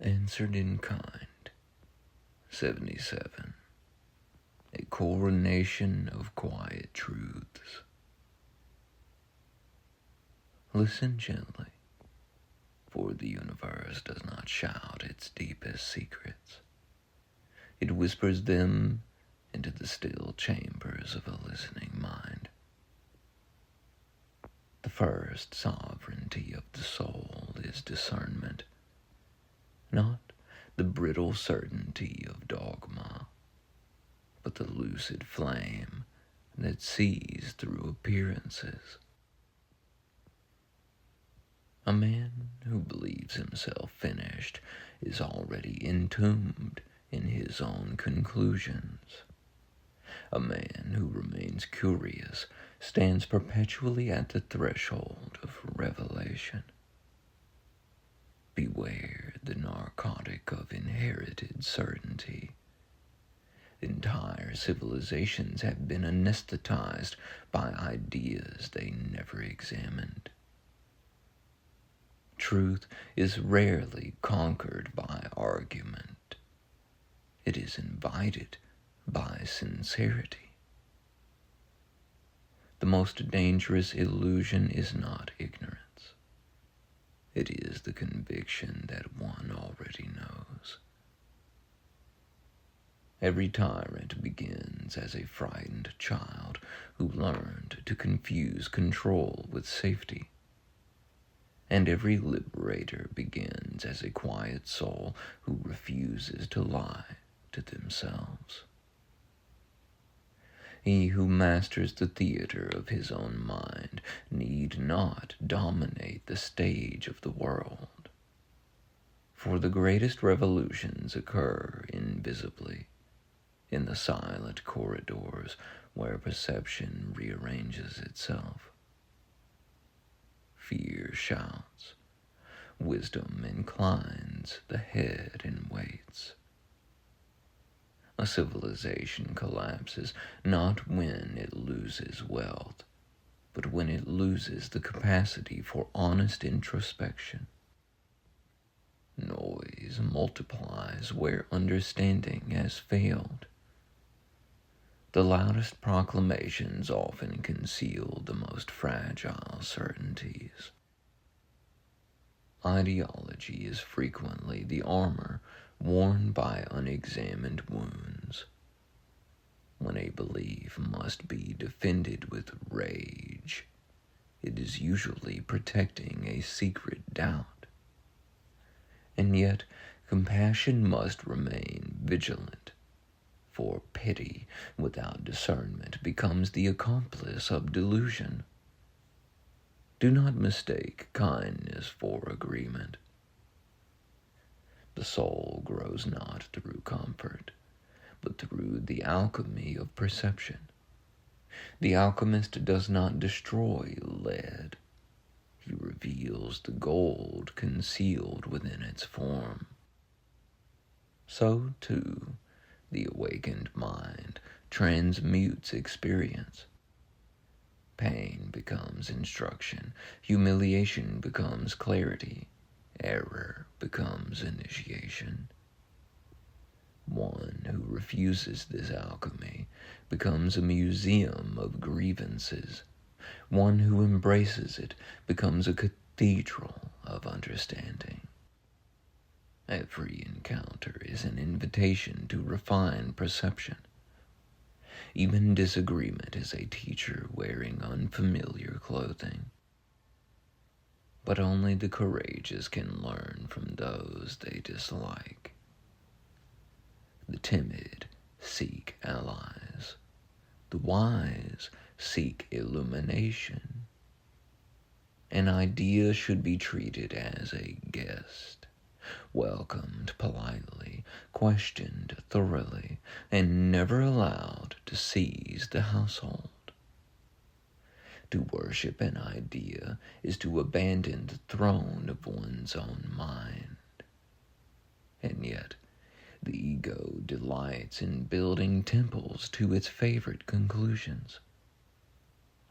Answered in kind. 77. A coronation of quiet truths. Listen gently, for the universe does not shout its deepest secrets. It whispers them into the still chambers of a listening mind. The first sovereignty of the soul is discernment, not the brittle certainty of dogma, but the lucid flame that sees through appearances. A man who believes himself finished is already entombed in his own conclusions. A man who remains curious stands perpetually at the threshold of revelation. Beware the narcotic of inherited certainty. Entire civilizations have been anesthetized by ideas they never examined. Truth is rarely conquered by argument. It is invited by sincerity. The most dangerous illusion is not ignorance. It is the conviction that one already knows. Every tyrant begins as a frightened child who learned to confuse control with safety. And every liberator begins as a quiet soul who refuses to lie to themselves. He who masters the theater of his own mind need not dominate the stage of the world. For the greatest revolutions occur invisibly, in the silent corridors where perception rearranges itself. Fear shouts, wisdom inclines the head and waits. A civilization collapses not when it loses wealth, but when it loses the capacity for honest introspection. Noise multiplies where understanding has failed. The loudest proclamations often conceal the most fragile certainties. Ideology is frequently the armor worn by unexamined wounds. When a belief must be defended with rage, it is usually protecting a secret doubt. And yet, compassion must remain vigilant, for pity without discernment becomes the accomplice of delusion. Do not mistake kindness for agreement. The soul grows not through comfort, but through the alchemy of perception. The alchemist does not destroy lead. He reveals the gold concealed within its form. So, too, the awakened mind transmutes experience. Pain becomes instruction, humiliation becomes clarity, error becomes initiation. One who refuses this alchemy becomes a museum of grievances. One who embraces it becomes a cathedral of understanding. Every encounter is an invitation to refine perception. Even disagreement is a teacher wearing unfamiliar clothing. But only the courageous can learn from those they dislike. The timid seek allies. The wise seek illumination. An idea should be treated as a guest, welcomed politely, questioned thoroughly, and never allowed to seize the household. To worship an idea is to abandon the throne of one's own mind. And yet, the ego delights in building temples to its favorite conclusions.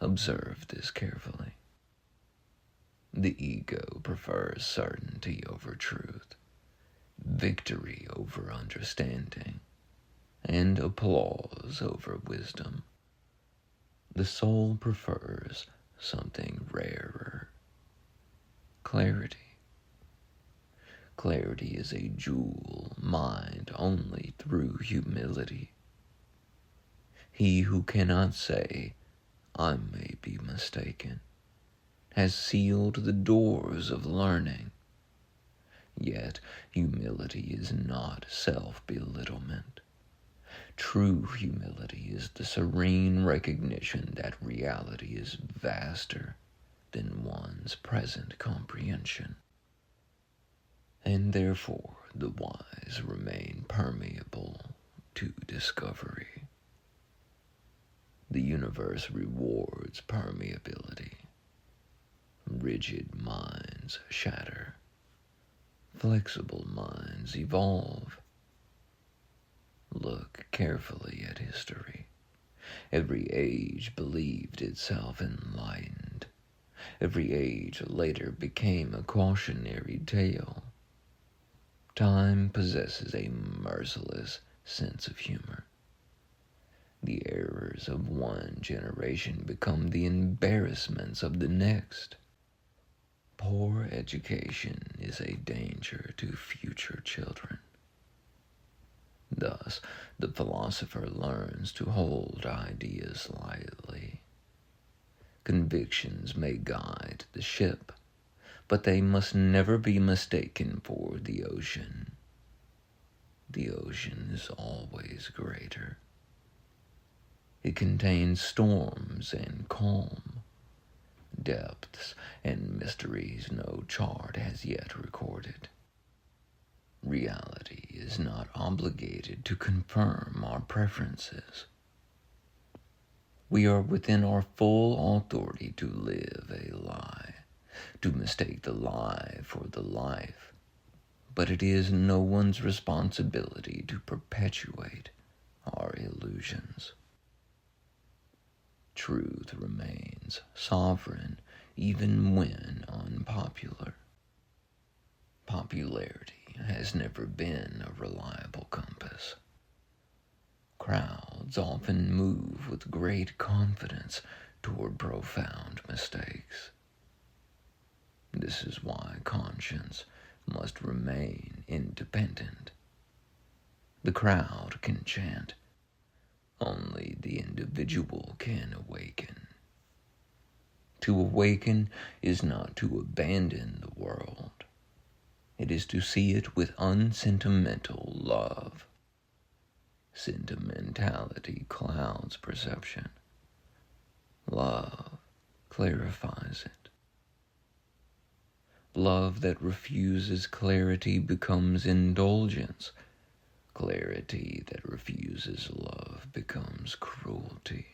Observe this carefully. The ego prefers certainty over truth, victory over understanding, and applause over wisdom. The soul prefers something rarer: clarity. Clarity is a jewel mined only through humility. He who cannot say, "I may be mistaken," has sealed the doors of learning. Yet humility is not self-belittlement. True humility is the serene recognition that reality is vaster than one's present comprehension, and therefore the wise remain permeable to discovery. The universe rewards permeability. Rigid minds shatter. Flexible minds evolve. Look carefully at history. Every age believed itself enlightened. Every age later became a cautionary tale. Time possesses a merciless sense of humor. The errors of one generation become the embarrassments of the next. Poor education is a danger to future children. Thus, the philosopher learns to hold ideas lightly. Convictions may guide the ship, but they must never be mistaken for the ocean. The ocean is always greater. It contains storms and calm, depths and mysteries no chart has yet recorded. Reality is not obligated to confirm our preferences. We are within our full authority to live a lie, to mistake the lie for the life, but it is no one's responsibility to perpetuate our illusions. Truth remains sovereign even when unpopular. Popularity has never been a reliable compass. Crowds often move with great confidence toward profound mistakes. This is why conscience must remain independent. The crowd can chant. Only the individual can awaken. To awaken is not to abandon the world. It is to see it with unsentimental love. Sentimentality clouds perception. Love clarifies it. Love that refuses clarity becomes indulgence. Clarity that refuses love becomes cruelty.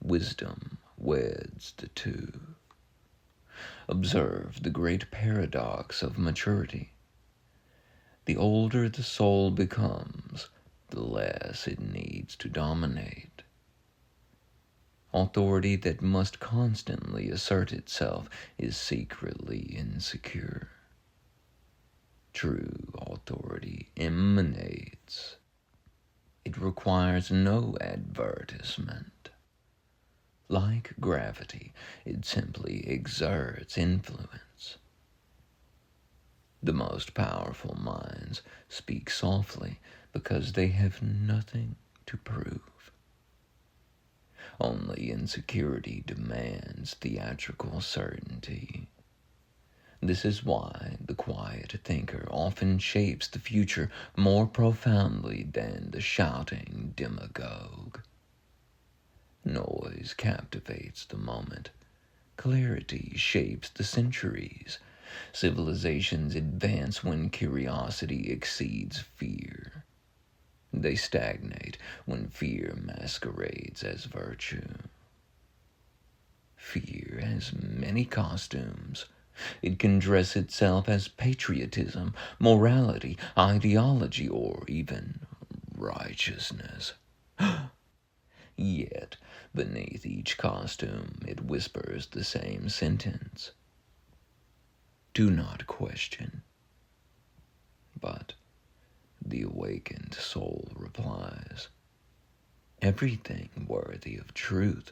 Wisdom weds the two. Observe the great paradox of maturity. The older the soul becomes, the less it needs to dominate. Authority that must constantly assert itself is secretly insecure. True authority emanates. It requires no advertisement. Like gravity, it simply exerts influence. The most powerful minds speak softly because they have nothing to prove. Only insecurity demands theatrical certainty. This is why the quiet thinker often shapes the future more profoundly than the shouting demagogue. Noise captivates the moment. Clarity shapes the centuries. Civilizations advance when curiosity exceeds fear. They stagnate when fear masquerades as virtue. Fear has many costumes. It can dress itself as patriotism, morality, ideology, or even righteousness. Yet, beneath each costume, it whispers the same sentence. Do not question. But the awakened soul replies, everything worthy of truth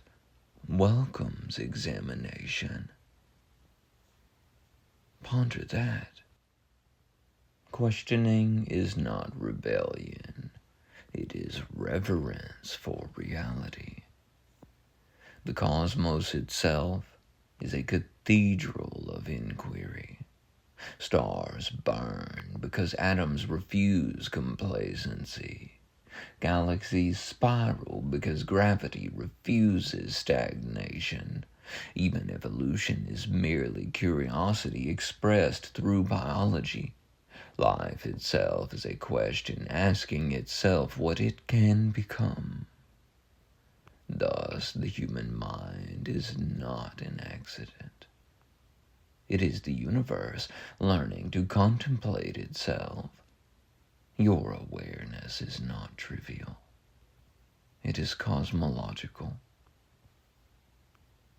welcomes examination. Ponder that. Questioning is not rebellion. It is reverence for reality. The cosmos itself is a cathedral of inquiry. Stars burn because atoms refuse complacency. Galaxies spiral because gravity refuses stagnation. Even evolution is merely curiosity expressed through biology. Life itself is a question asking itself what it can become. Thus, the human mind is not an accident. It is the universe learning to contemplate itself. Your awareness is not trivial. It is cosmological.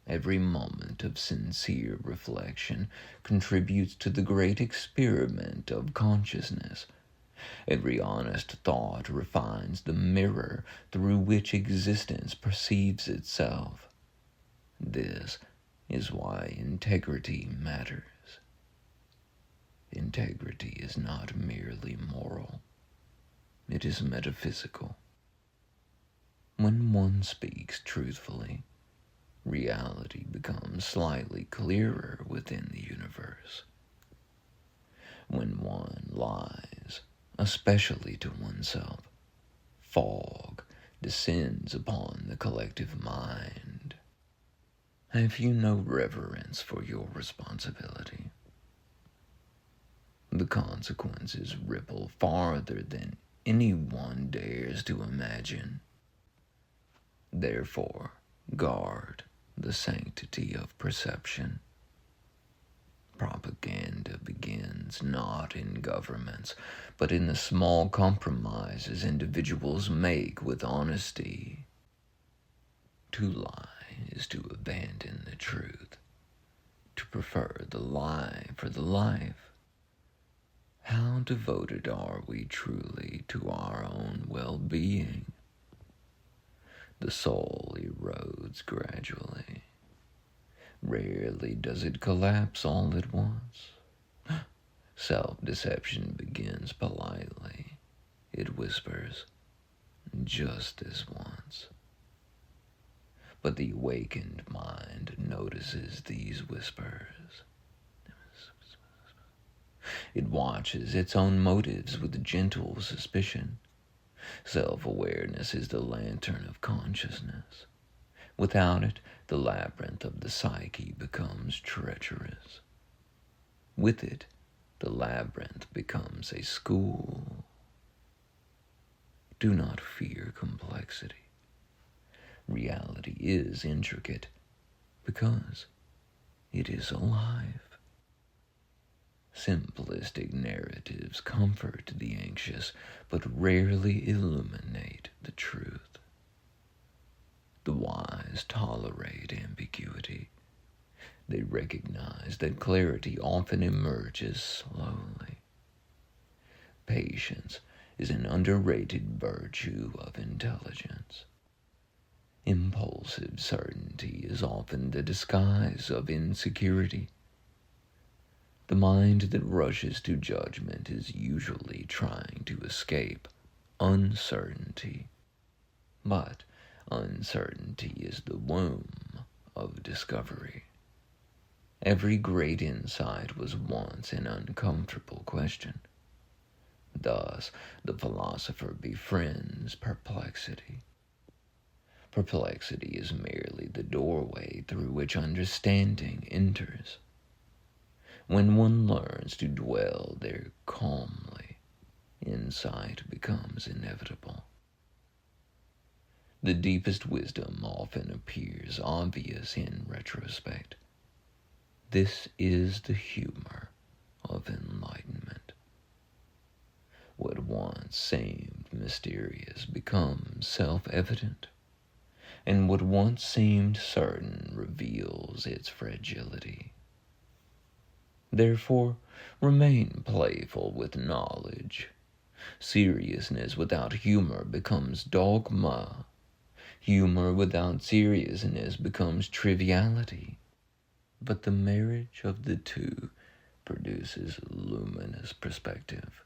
Every moment of sincere reflection contributes to the great experiment of consciousness. Every honest thought refines the mirror through which existence perceives itself. This is why integrity matters. Integrity is not merely moral. It is metaphysical. When one speaks truthfully, reality becomes slightly clearer within the universe. When one lies, especially to oneself, fog descends upon the collective mind. Have you no reverence for your responsibility? The consequences ripple farther than anyone dares to imagine. Therefore, guard the sanctity of perception. Propaganda begins not in governments, but in the small compromises individuals make with honesty. To lie is to abandon the truth, to prefer the lie for the life. How devoted are we truly to our own well-being? The soul erodes gradually. Rarely does it collapse all at once. Self-deception begins politely. It whispers, just this once. But the awakened mind notices these whispers. It watches its own motives with gentle suspicion. Self-awareness is the lantern of consciousness. Without it, the labyrinth of the psyche becomes treacherous. With it, the labyrinth becomes a school. Do not fear complexity. Reality is intricate because it is alive. Simplistic narratives comfort the anxious, but rarely illuminate the truth. The wise tolerate ambiguity. They recognize that clarity often emerges slowly. Patience is an underrated virtue of intelligence. Impulsive certainty is often the disguise of insecurity. The mind that rushes to judgment is usually trying to escape uncertainty. But uncertainty is the womb of discovery. Every great insight was once an uncomfortable question. Thus, the philosopher befriends perplexity. Perplexity is merely the doorway through which understanding enters. When one learns to dwell there calmly, insight becomes inevitable. The deepest wisdom often appears obvious in retrospect. This is the humor of enlightenment. What once seemed mysterious becomes self-evident, and what once seemed certain reveals its fragility. Therefore, remain playful with knowledge. Seriousness without humor becomes dogma. Humor without seriousness becomes triviality. But the marriage of the two produces luminous perspective.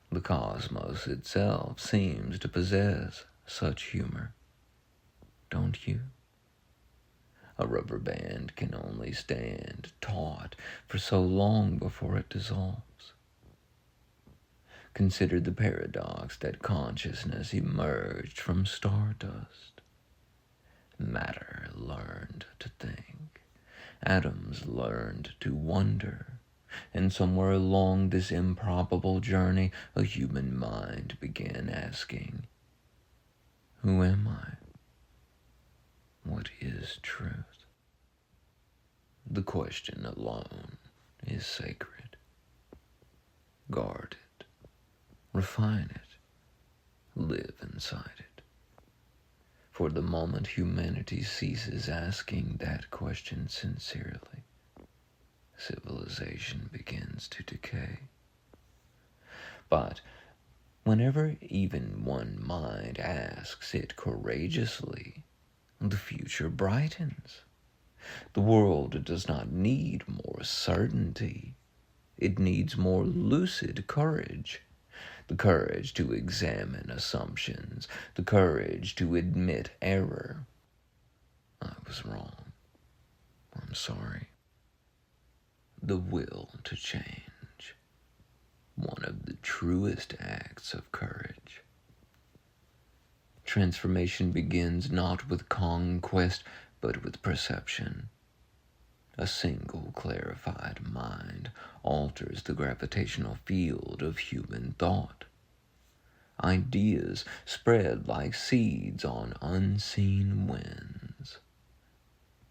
The cosmos itself seems to possess such humor, don't you? A rubber band can only stand taut for so long before it dissolves. Consider the paradox that consciousness emerged from stardust. Matter learned to think. Atoms learned to wonder. And somewhere along this improbable journey, a human mind began asking, who am I? What is truth? The question alone is sacred. Guard it. Refine it. Live inside it. For the moment humanity ceases asking that question sincerely, civilization begins to decay. But whenever even one mind asks it courageously, the future brightens. The world does not need more certainty. It needs more lucid courage. The courage to examine assumptions. The courage to admit error. I was wrong. I'm sorry. The will to change. One of the truest acts of courage. Transformation begins not with conquest, but with perception. A single clarified mind alters the gravitational field of human thought. Ideas spread like seeds on unseen winds.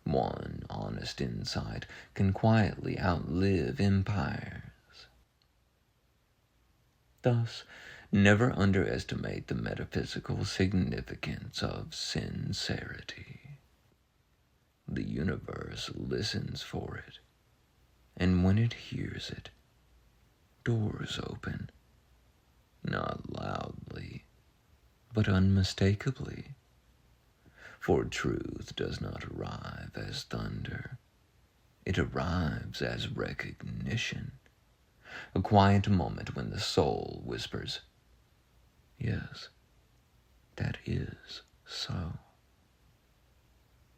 One honest insight can quietly outlive empires. Thus, never underestimate the metaphysical significance of sincerity. The universe listens for it, and when it hears it, doors open, not loudly, but unmistakably. For truth does not arrive as thunder. It arrives as recognition. A quiet moment when the soul whispers, yes, that is so.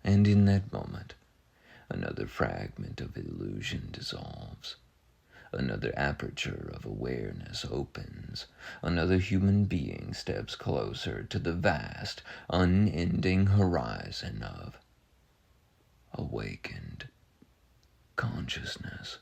And in that moment, another fragment of illusion dissolves. Another aperture of awareness opens. Another human being steps closer to the vast, unending horizon of awakened consciousness.